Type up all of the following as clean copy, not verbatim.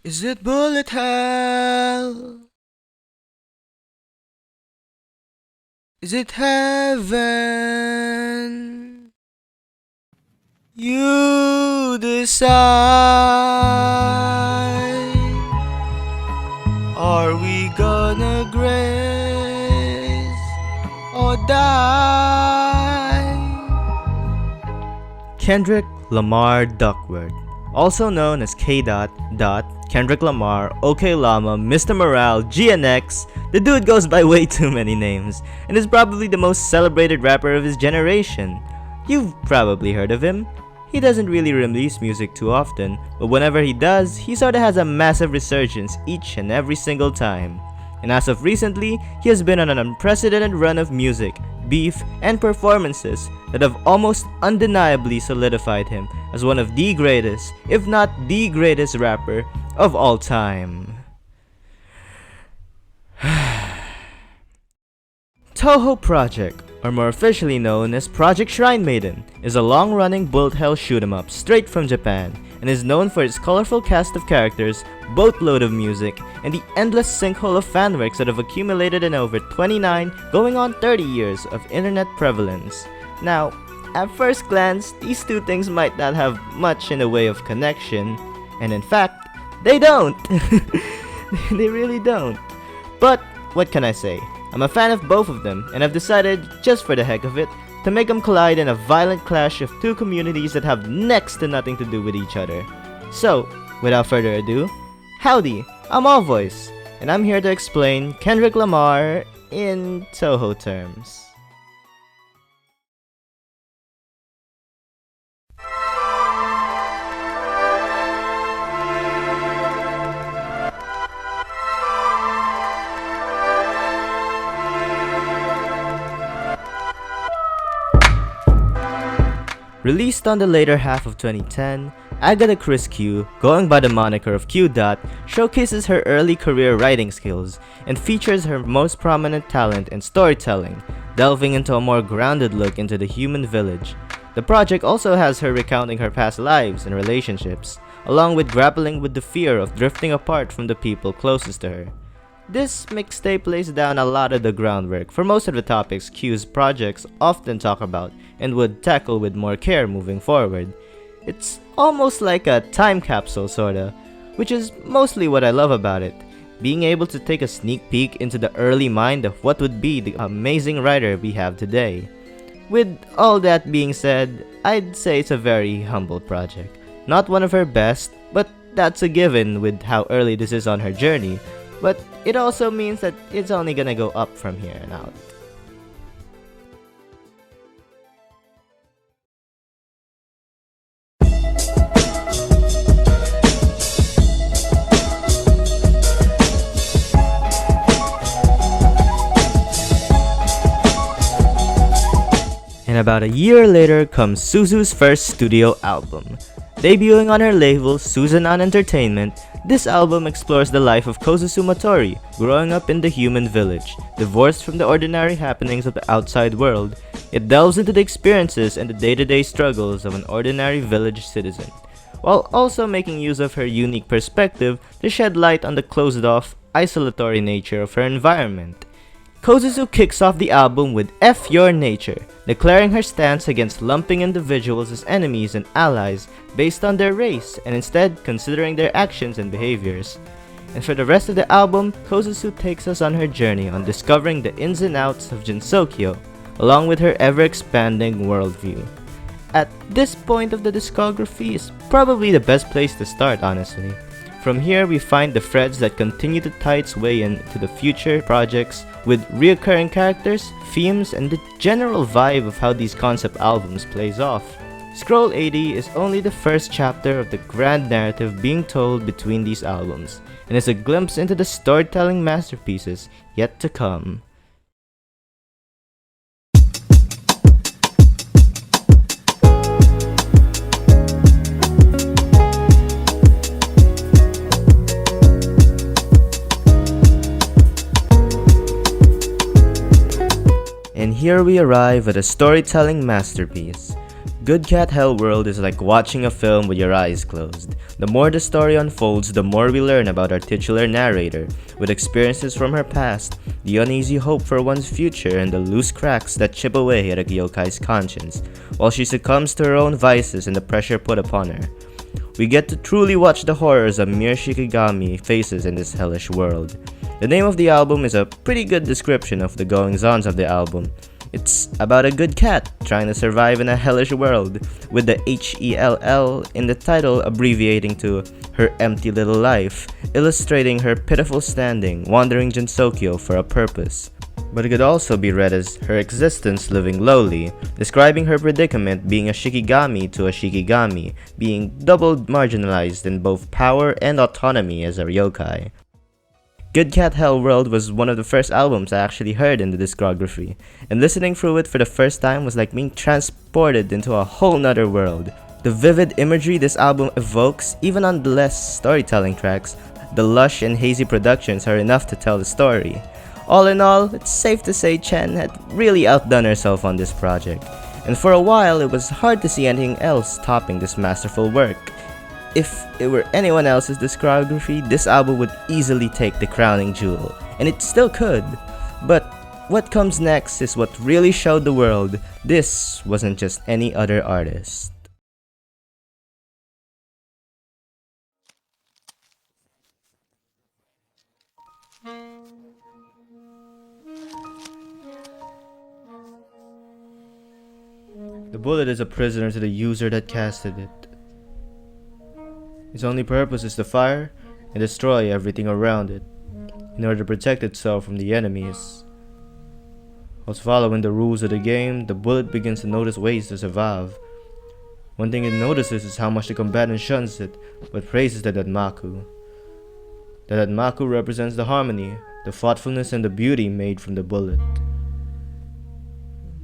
Is it bullet hell? Is it heaven? You decide. Are we gonna grace or die? Kendrick Lamar Duckworth, also known as K. Kendrick Lamar, OK Llama, Mr. Morale, GNX, the dude goes by way too many names, and is probably the most celebrated rapper of his generation. You've probably heard of him. He doesn't really release music too often, but whenever he does, he sorta has a massive resurgence each and every single time. And as of recently, he has been on an unprecedented run of music, beef, and performances that have almost undeniably solidified him as one of the greatest, if not the greatest rapper of all time. Touhou Project, or more officially known as Project Shrine Maiden, is a long-running bullet hell shoot-'em-up straight from Japan, and is known for its colorful cast of characters, boatload of music, and the endless sinkhole of fanworks that have accumulated in over 29, going on 30 years of internet prevalence. Now, at first glance, these two things might not have much in the way of connection, and in fact, they don't! They really don't. But, what can I say? I'm a fan of both of them, and I've decided, just for the heck of it, to make them collide in a violent clash of two communities that have next to nothing to do with each other. So, without further ado, howdy, I'm All Voice, and I'm here to explain Kendrick Lamar in Touhou terms. Released on the later half of 2010, Agatha Chris Q, going by the moniker of Q. Showcases her early career writing skills and features her most prominent talent in storytelling, delving into a more grounded look into the human village. The project also has her recounting her past lives and relationships, along with grappling with the fear of drifting apart from the people closest to her. This mixtape lays down a lot of the groundwork for most of the topics Q's projects often talk about and would tackle with more care moving forward. It's almost like a time capsule sorta, which is mostly what I love about it, being able to take a sneak peek into the early mind of what would be the amazing writer we have today. With all that being said, I'd say it's a very humble project. Not one of her best, but that's a given with how early this is on her journey. But it also means that it's only gonna go up from here on out. And about a year later comes Suzu's first studio album. Debuting on her label Suzanan Entertainment, this album explores the life of Kozusu Motori, growing up in the human village, divorced from the ordinary happenings of the outside world. It delves into the experiences and the day-to-day struggles of an ordinary village citizen, while also making use of her unique perspective to shed light on the closed-off, isolatory nature of her environment. Kozusu kicks off the album with F Your Nature, declaring her stance against lumping individuals as enemies and allies based on their race and instead considering their actions and behaviors. And for the rest of the album, Kozusu takes us on her journey on discovering the ins and outs of Jinsokyo, along with her ever-expanding worldview. At this point of the discography is probably the best place to start, honestly. From here, we find the threads that continue to tie its way into the future projects with reoccurring characters, themes, and the general vibe of how these concept albums plays off. Scroll 80 is only the first chapter of the grand narrative being told between these albums, and is a glimpse into the storytelling masterpieces yet to come. And here we arrive at a storytelling masterpiece. Good Cat Hell World is like watching a film with your eyes closed. The more the story unfolds, the more we learn about our titular narrator, with experiences from her past, the uneasy hope for one's future, and the loose cracks that chip away at a yokai's conscience, while she succumbs to her own vices and the pressure put upon her. We get to truly watch the horrors a mere Shikigami faces in this hellish world. The name of the album is a pretty good description of the goings-ons of the album. It's about a good cat trying to survive in a hellish world, with the HELL in the title abbreviating to her empty little life, illustrating her pitiful standing, wandering Jinsokyo for a purpose. But it could also be read as her existence living lowly, describing her predicament being a Shikigami to a Shikigami, being double marginalized in both power and autonomy as a yokai. Good Cat Hell World was one of the first albums I actually heard in the discography, and listening through it for the first time was like being transported into a whole nother world. The vivid imagery this album evokes, even on the less storytelling tracks, the lush and hazy productions are enough to tell the story. All in all, it's safe to say Chen had really outdone herself on this project, and for a while it was hard to see anything else topping this masterful work. If it were anyone else's discography, this album would easily take the crowning jewel, and it still could. But what comes next is what really showed the world this wasn't just any other artist. The bullet is a prisoner to the user that casted it. Its only purpose is to fire and destroy everything around it, in order to protect itself from the enemies. Whilst following the rules of the game, the bullet begins to notice ways to survive. One thing it notices is how much the combatant shuns it, but praises the Danmaku. The Danmaku represents the harmony, the thoughtfulness, and the beauty made from the bullet.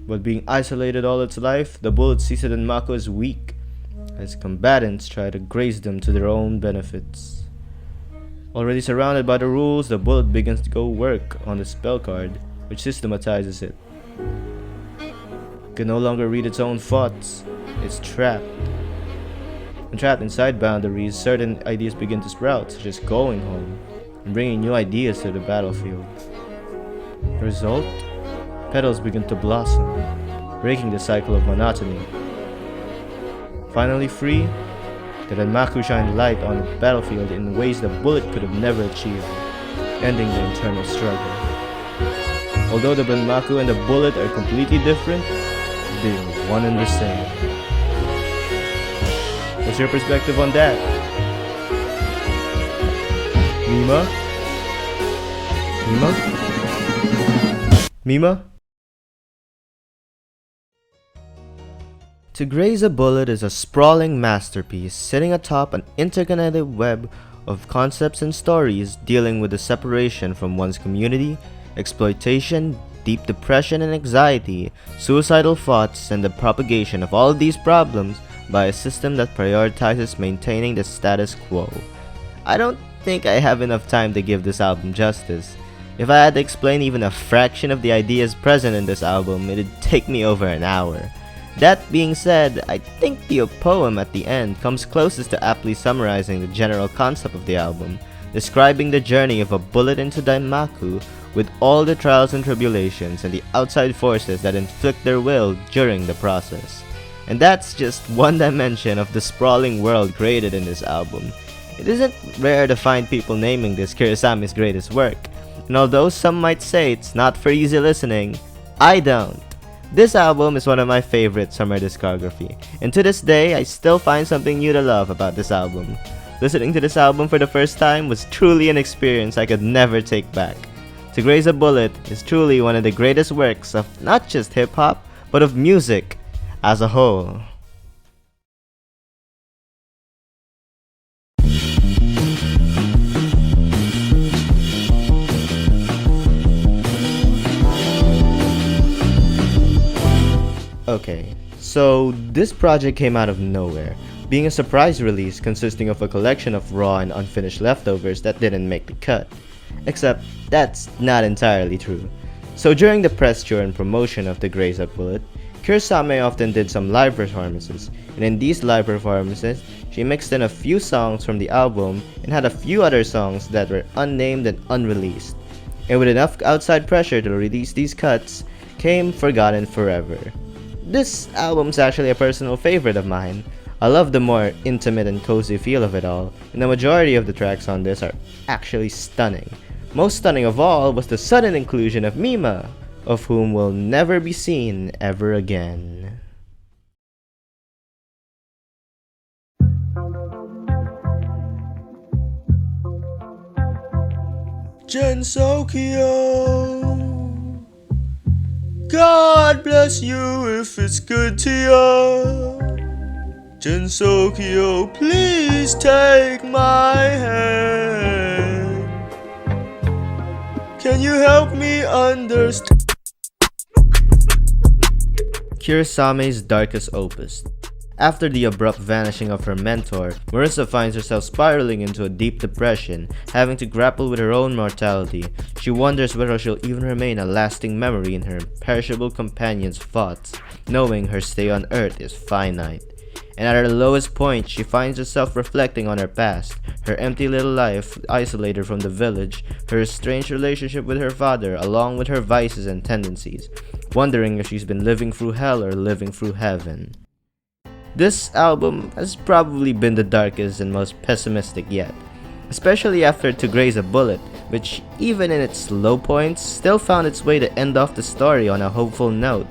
But being isolated all its life, the bullet sees the Danmaku as weak, as combatants try to graze them to their own benefits. Already surrounded by the rules, the bullet begins to go work on the spell card, which systematizes it. It can no longer read its own thoughts. It's trapped. When trapped inside boundaries, certain ideas begin to sprout, such as going home and bringing new ideas to the battlefield. The result? Petals begin to blossom, breaking the cycle of monotony. Finally free, the Danmaku shine light on the battlefield in ways the bullet could have never achieved, ending the internal struggle. Although the Danmaku and the bullet are completely different, they are one and the same. What's your perspective on that? Mima? Mima? To Graze a Bullet is a sprawling masterpiece sitting atop an interconnected web of concepts and stories dealing with the separation from one's community, exploitation, deep depression and anxiety, suicidal thoughts, and the propagation of all of these problems by a system that prioritizes maintaining the status quo. I don't think I have enough time to give this album justice. If I had to explain even a fraction of the ideas present in this album, it'd take me over an hour. That being said, I think the poem at the end comes closest to aptly summarizing the general concept of the album, describing the journey of a bullet into Danmaku with all the trials and tribulations and the outside forces that inflict their will during the process. And that's just one dimension of the sprawling world created in this album. It isn't rare to find people naming this Kurosami's greatest work, and although some might say it's not for easy listening, I don't. This album is one of my favorites from her discography, and to this day, I still find something new to love about this album. Listening to this album for the first time was truly an experience I could never take back. To Graze a Bullet is truly one of the greatest works of not just hip-hop, but of music as a whole. Okay, so this project came out of nowhere, being a surprise release consisting of a collection of raw and unfinished leftovers that didn't make the cut. Except, that's not entirely true. So during the press tour and promotion of the Graze a Bullet, Kursame often did some live performances, and in these live performances, she mixed in a few songs from the album and had a few other songs that were unnamed and unreleased. And with enough outside pressure to release these cuts, came Forgotten Forever. This album's actually a personal favorite of mine. I love the more intimate and cozy feel of it all, and the majority of the tracks on this are actually stunning. Most stunning of all was the sudden inclusion of Mima, of whom will never be seen ever again. Jensokyo, God bless you if it's good to you. Jensokyo, please take my hand. Can you help me understand? Kirasame's darkest opus. After the abrupt vanishing of her mentor, Marissa finds herself spiraling into a deep depression, having to grapple with her own mortality. She wonders whether she'll even remain a lasting memory in her imperishable companion's thoughts, knowing her stay on Earth is finite. And at her lowest point, she finds herself reflecting on her past, her empty little life isolated from the village, her estranged relationship with her father, along with her vices and tendencies, wondering if she's been living through hell or living through heaven. This album has probably been the darkest and most pessimistic yet, especially after To Graze a Bullet, which even in its low points still found its way to end off the story on a hopeful note.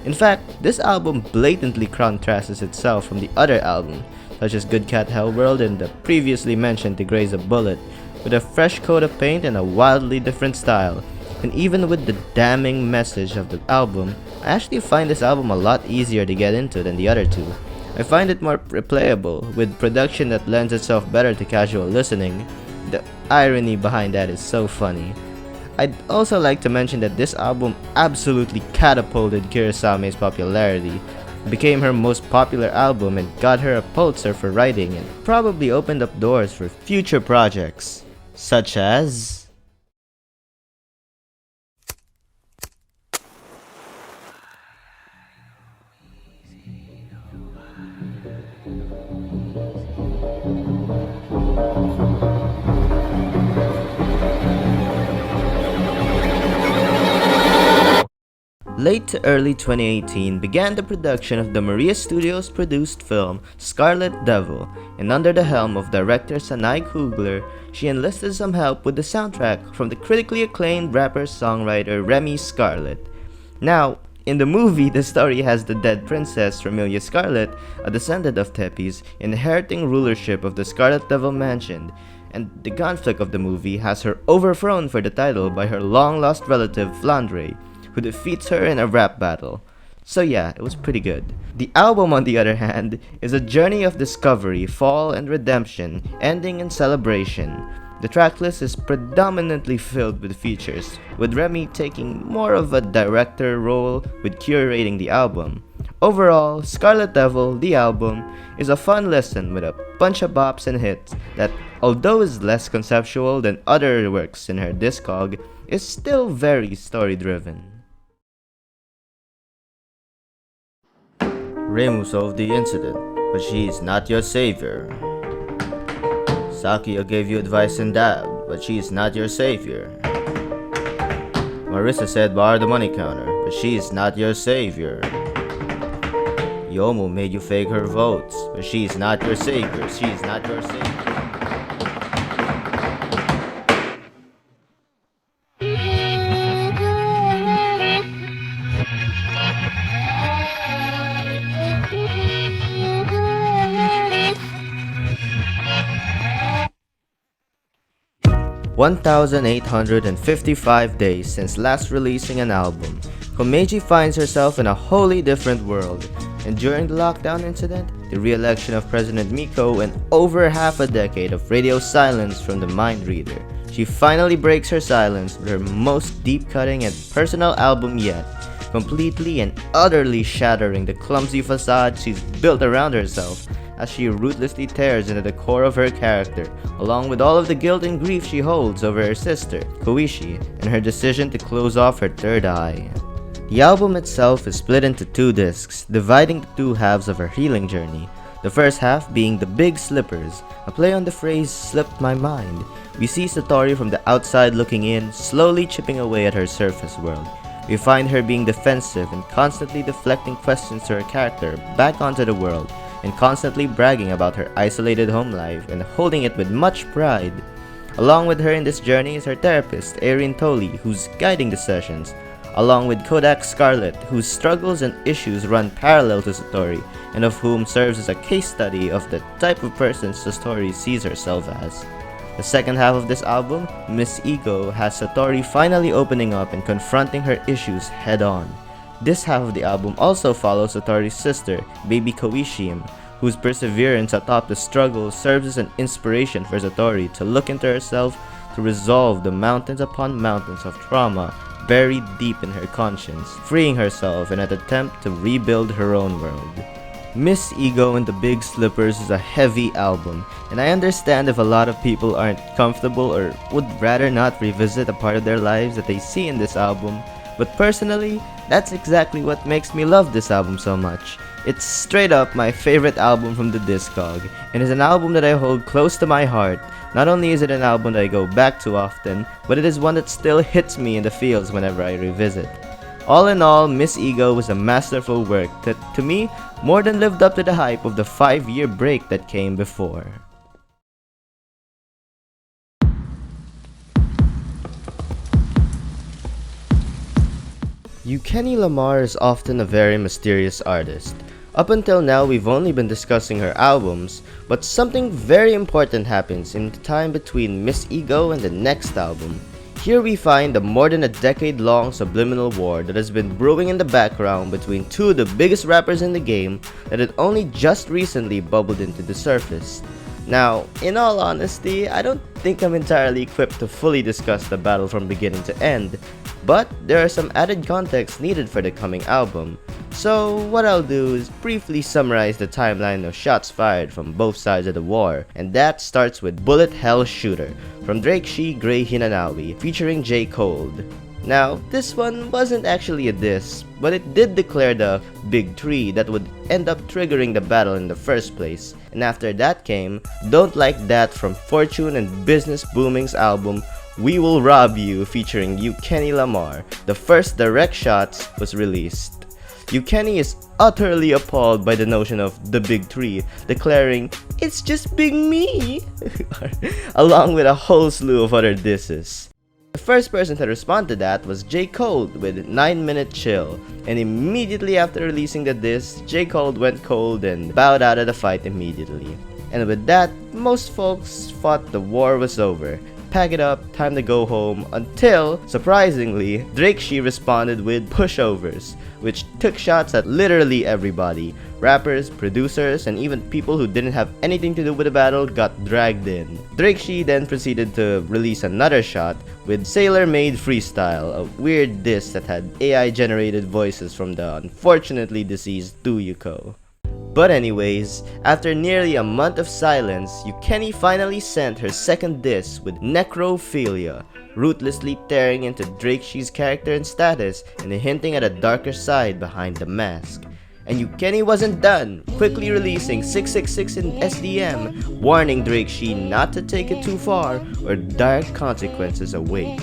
In fact, this album blatantly contrasts itself from the other albums, such as Good Cat Hell World and the previously mentioned To Graze a Bullet, with a fresh coat of paint and a wildly different style. And even with the damning message of the album, I actually find this album a lot easier to get into than the other two. I find it more replayable, with production that lends itself better to casual listening. The irony behind that is so funny. I'd also like to mention that this album absolutely catapulted Kirasame's popularity, became her most popular album, and got her a Pulitzer for writing, and probably opened up doors for future projects, such as... Late to early 2018 began the production of the Maria Studios produced film Scarlet Devil, and under the helm of director Sanai Kugler, she enlisted some help with the soundtrack from the critically acclaimed rapper-songwriter Remy Scarlett. Now, in the movie, the story has the dead princess Remilia Scarlett, a descendant of Tepes, inheriting rulership of the Scarlet Devil Mansion, and the conflict of the movie has her overthrown for the title by her long-lost relative Flandre, who defeats her in a rap battle. So yeah, it was pretty good. The album, on the other hand, is a journey of discovery, fall, and redemption, ending in celebration. The tracklist is predominantly filled with features, with Remy taking more of a director role with curating the album. Overall, Scarlet Devil, the album, is a fun listen with a bunch of bops and hits that, although is less conceptual than other works in her discog, is still very story-driven. Reimu solved the incident, but she is not your savior. Sakia gave you advice and dab, but she is not your savior. Marissa said borrow the money counter, but she is not your savior. Yomo made you fake her votes, but she is not your savior. She is not your savior. 1,855 days since last releasing an album, Komeiji finds herself in a wholly different world, and during the lockdown incident, the re-election of President Miko, and over half a decade of radio silence from the Mind Reader, she finally breaks her silence with her most deep-cutting and personal album yet, completely and utterly shattering the clumsy facade she's built around herself as she ruthlessly tears into the core of her character, along with all of the guilt and grief she holds over her sister, Koishi, and her decision to close off her third eye. The album itself is split into 2 discs, dividing the 2 halves of her healing journey. The first half being The Big Slippers, a play on the phrase "slipped my mind." We see Satori from the outside looking in, slowly chipping away at her surface world. We find her being defensive and constantly deflecting questions to her character back onto the world, and constantly bragging about her isolated home life and holding it with much pride. Along with her in this journey is her therapist, Erin Tolley, who's guiding the sessions, along with Kodak Scarlet, whose struggles and issues run parallel to Satori, and of whom serves as a case study of the type of person Satori sees herself as. The second half of this album, Miss Ego, has Satori finally opening up and confronting her issues head-on. This half of the album also follows Satori's sister, Baby Koishim, whose perseverance atop the struggle serves as an inspiration for Satori to look into herself to resolve the mountains upon mountains of trauma buried deep in her conscience, freeing herself in an attempt to rebuild her own world. Miss Ego and The Big Slippers is a heavy album, and I understand if a lot of people aren't comfortable or would rather not revisit a part of their lives that they see in this album, but personally, that's exactly what makes me love this album so much. It's straight up my favorite album from the Discog, and is an album that I hold close to my heart. Not only is it an album that I go back to often, but it is one that still hits me in the feels whenever I revisit. All in all, Miss Ego was a masterful work that, to me, more than lived up to the hype of the 5-year break that came before. Kenny Lamar is often a very mysterious artist. Up until now, we've only been discussing her albums, but something very important happens in the time between Miss Ego and the next album. Here we find the more than a decade-long subliminal war that has been brewing in the background between 2 of the biggest rappers in the game that had only just recently bubbled into the surface. Now, in all honesty, I don't think I'm entirely equipped to fully discuss the battle from beginning to end, but there are some added context needed for the coming album. So what I'll do is briefly summarize the timeline of shots fired from both sides of the war, and that starts with Bullet Hell Shooter from Drake She Grey Hinanawi featuring J. Cole. Now, this one wasn't actually a diss, but it did declare the big tree that would end up triggering the battle in the first place. And after that came Don't Like That from Fortune and Business Booming's album We Will Rob You featuring Kenny Lamar. The first direct shots was released. Kenny is utterly appalled by the notion of the big tree, declaring, "It's just big me," along with a whole slew of other disses. The first person to respond to that was J. Cole with 9-Minute Chill, and immediately after releasing the diss, J. Cole went cold and bowed out of the fight immediately. And with that, most folks thought the war was over. Pack it up, time to go home, until, surprisingly, Drake She responded with pushovers, which took shots at literally everybody. Rappers, producers, and even people who didn't have anything to do with the battle got dragged in. Drake She then proceeded to release another shot with Sailor Made Freestyle, a weird diss that had AI-generated voices from the unfortunately deceased Tuyuko. But anyways, after nearly a month of silence, Kenny finally sent her second diss with Necrophilia, ruthlessly tearing into Drake She's character and status and hinting at a darker side behind the mask. And Kenny wasn't done, quickly releasing 666 in SDM, warning Drake She not to take it too far or dire consequences await.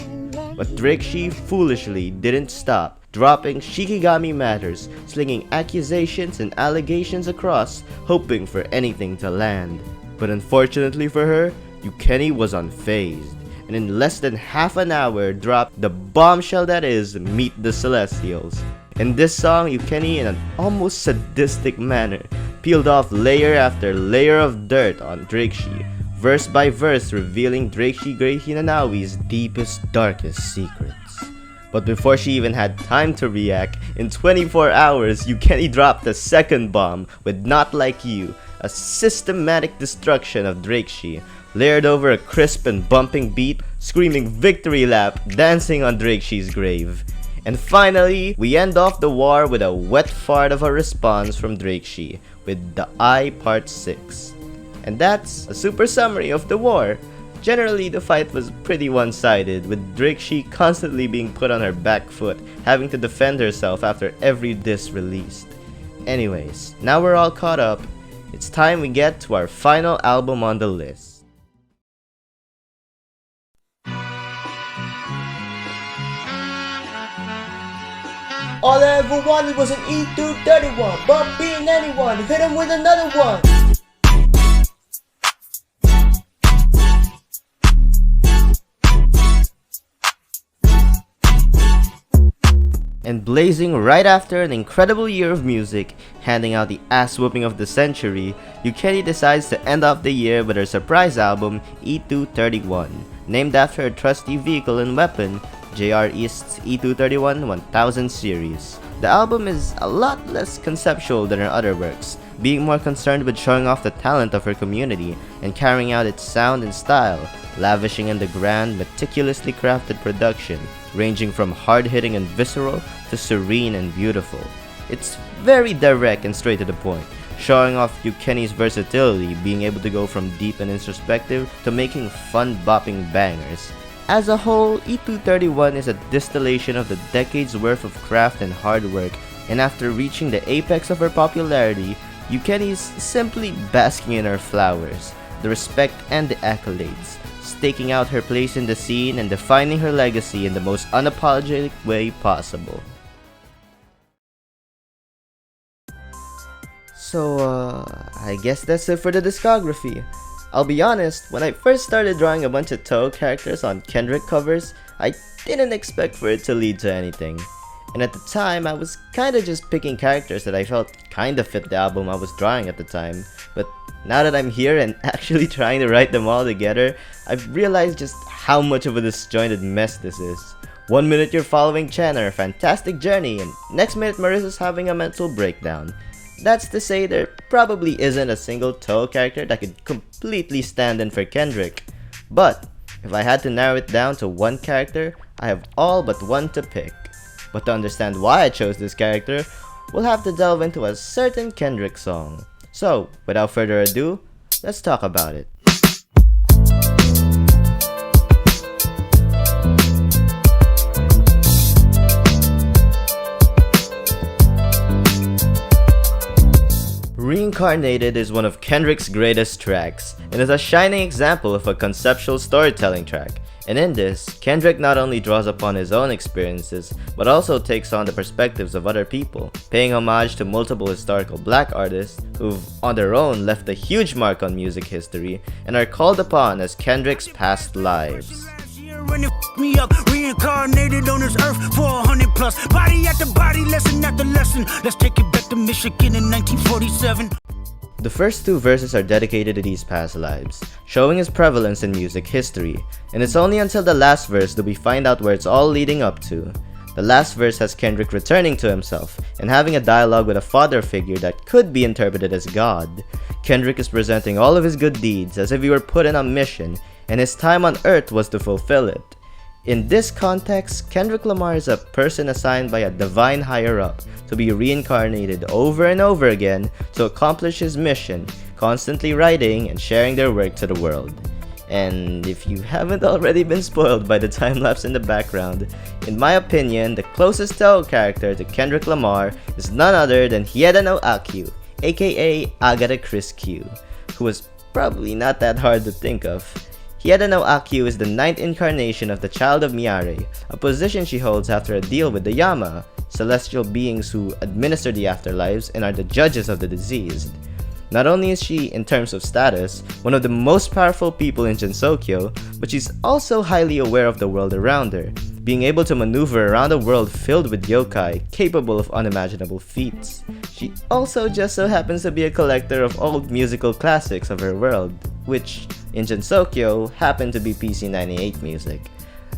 But Drake She foolishly didn't stop, dropping Shikigami Matters, slinging accusations and allegations across, hoping for anything to land. But unfortunately for her, Kenny was unfazed, and in less than half an hour dropped the bombshell that is Meet the Celestials. In this song, Kenny, in an almost sadistic manner, peeled off layer after layer of dirt on Drake She, verse by verse revealing Drake She Grey Hinanawi's deepest, darkest secrets. But before she even had time to react, in 24 hours, Kenny dropped a second bomb with Not Like You, a systematic destruction of Drake She, layered over a crisp and bumping beat, screaming victory lap, dancing on Drake She's grave. And finally, we end off the war with a wet fart of a response from Drake She, with The Eye Part 6. And that's a super summary of the war. Generally, the fight was pretty one-sided, with Drixie constantly being put on her back foot, having to defend herself after every disc released. Anyways, now we're all caught up, it's time we get to our final album on the list. All I ever wanted was an E231, but being anyone, hit him with another one. And blazing right after an incredible year of music, handing out the ass-whooping of the century, Yukeni decides to end off the year with her surprise album, E231, named after her trusty vehicle and weapon, JR East's E231 1000 series. The album is a lot less conceptual than her other works, being more concerned with showing off the talent of her community and carrying out its sound and style, lavishing in the grand, meticulously crafted production, ranging from hard-hitting and visceral to serene and beautiful. It's very direct and straight to the point, showing off Yukeni's versatility, being able to go from deep and introspective to making fun-bopping bangers. As a whole, E231 is a distillation of the decades worth of craft and hard work, and after reaching the apex of her popularity, Yukeni is simply basking in her flowers, the respect and the accolades, staking out her place in the scene and defining her legacy in the most unapologetic way possible. So, I guess that's it for the discography. I'll be honest, when I first started drawing a bunch of Toho characters on Kendrick covers, I didn't expect for it to lead to anything. And at the time, I was kinda just picking characters that I felt kinda fit the album I was drawing at the time. But now that I'm here and actually trying to write them all together, I've realized just how much of a disjointed mess this is. One minute you're following Chen on her fantastic journey, and next minute Marissa's having a mental breakdown. That's to say there probably isn't a single Toho character that could completely stand in for Kendrick. But if I had to narrow it down to one character, I have all but one to pick. But to understand why I chose this character, we'll have to delve into a certain Kendrick song. So, without further ado, let's talk about it. Reincarnated is one of Kendrick's greatest tracks, and is a shining example of a conceptual storytelling track. And in this, Kendrick not only draws upon his own experiences, but also takes on the perspectives of other people, paying homage to multiple historical black artists who've on their own left a huge mark on music history and are called upon as Kendrick's past lives. Running me up, reincarnated on this earth for 100 plus. Body after body, lesson after lesson. Let's take it back to Michigan in 1947. The first two verses are dedicated to these past lives, showing his prevalence in music history, and it's only until the last verse that we find out where it's all leading up to. The last verse has Kendrick returning to himself and having a dialogue with a father figure that could be interpreted as God. Kendrick is presenting all of his good deeds as if he were put in a mission, and his time on Earth was to fulfill it. In this context, Kendrick Lamar is a person assigned by a divine higher-up to be reincarnated over and over again to accomplish his mission, constantly writing and sharing their work to the world. And if you haven't already been spoiled by the time-lapse in the background, in my opinion, the closest Toho character to Kendrick Lamar is none other than Hieda no Akyu, aka Agata Chris Q, who was probably not that hard to think of. Hieda no Akyu is the 9th incarnation of the Child of Miare, a position she holds after a deal with the Yama, celestial beings who administer the afterlives and are the judges of the deceased. Not only is she, in terms of status, one of the most powerful people in Jinsokyo, but she's also highly aware of the world around her, being able to maneuver around a world filled with yokai capable of unimaginable feats. She also just so happens to be a collector of old musical classics of her world, which, in Jinsokyo, happen to be PC-98 music.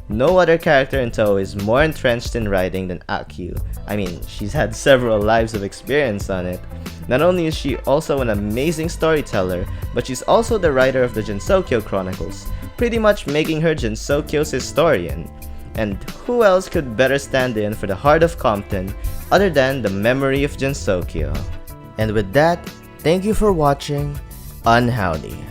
No other character in Toho is more entrenched in writing than Akyu. I mean, she's had several lives of experience on it. Not only is she also an amazing storyteller, but she's also the writer of the Jinsokyo Chronicles, pretty much making her Jinsokyo's historian. And who else could better stand in for the heart of Compton other than the memory of Jinsokyo? And with that, thank you for watching Unhowdy.